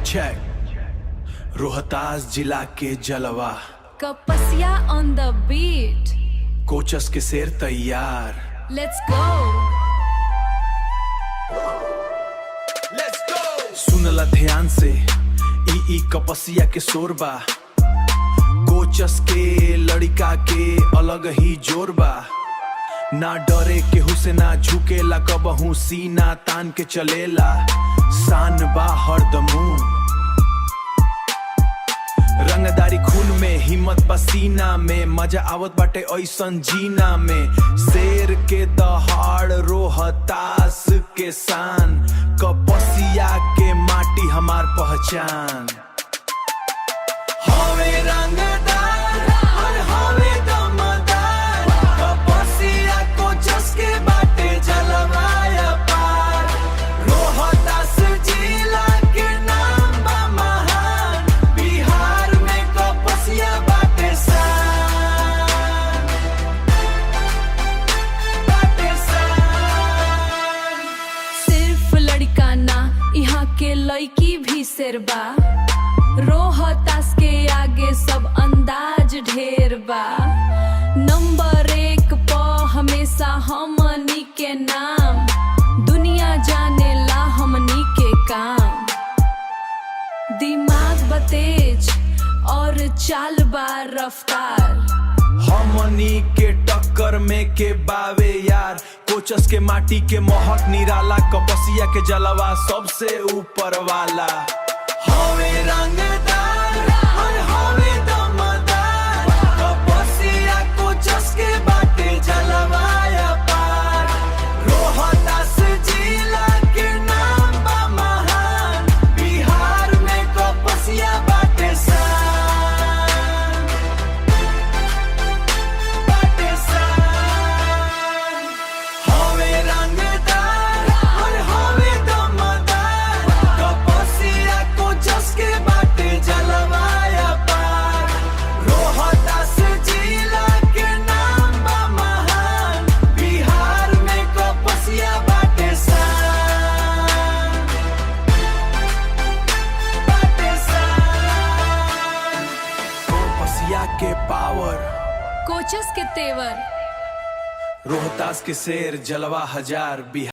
check Rohtas जिला के जलवा Kapasia on the beat Kochas के शेर तैयार लेट्स गो सुनला ध्यान से ई कपसिया के शोरबा कोचस के लड़का के अलग ही जोरबा ना डरे केहू से ना झुकेला कबहू सीना तान के चलेला शान बा हरदमू रंगदारी खून में हिम्मत पसीना में मजा आवत बाटे ऐसन जीना में शेर के दहाड़ रोहतास के शान कपसिया के माटी हमार पहचान हवे रंगदार और हवे दमदार कपसिया को जसके बाटे जलवाया पार रोहतास जिला के नाम बा महान बिहार में कपसिया बाटे शान सिर्फ लड़का ना यहाँ के लड़की भी शेरबा रोहतास के आगे सब अंदाज ढेर बा नंबर 1 पर हमेशा हमनी के नाम दुनिया जाने ला हमनी के काम दिमाग बतेज और चाल बा रफ्तार हमनी के टक्कर में के बावे यार कोचस के माटी के महक निराला कपसिया के जलवा सबसे ऊपर वाला हवे रंगदार और हवे दमदार कपसिया कोचस के बाटे जलवाया पार रोहतास जिला के नाम बा महान बिहार में कपसिया बाटे के पावर कोचस के तेवर रोहतास के शेर जलवा हजार बिहार